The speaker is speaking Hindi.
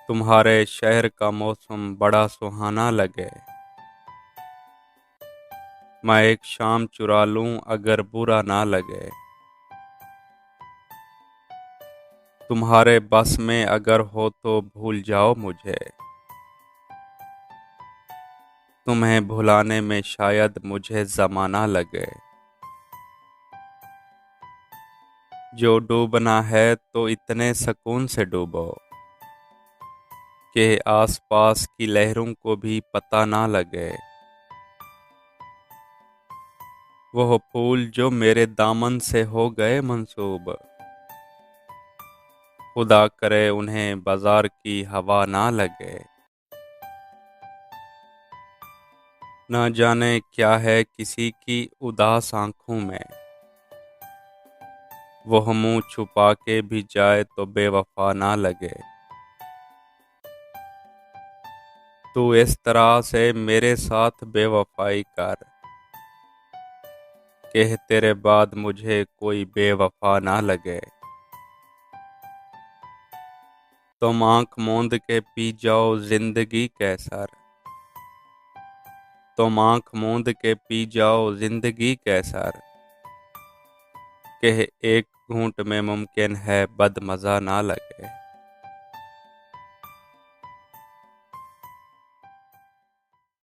तुम्हारे शहर का मौसम बड़ा सुहाना लगे। मैं एक शाम चुरा लूं अगर बुरा ना लगे। तुम्हारे बस में अगर हो तो भूल जाओ मुझे। तुम्हें भुलाने में शायद मुझे ज़माना लगे। जो डूबना है तो इतने सुकून से डूबो कि आसपास की लहरों को भी पता ना लगे। वह फूल जो मेरे दामन से हो गए मंसूब, खुदा करे उन्हें बाजार की हवा ना लगे। न जाने क्या है किसी की उदास आंखों में, वह मुंह छुपा के भी जाए तो बेवफा ना लगे। तू इस तरह से मेरे साथ बेवफाई कर कि तेरे बाद मुझे कोई बेवफा ना लगे। तुम आंख मूंद के पी जाओ जिंदगी कैसर। तुम आंख मूंद के पी जाओ जिंदगी कैसर कि एक घूंट में मुमकिन है बदमज़ा ना लगे।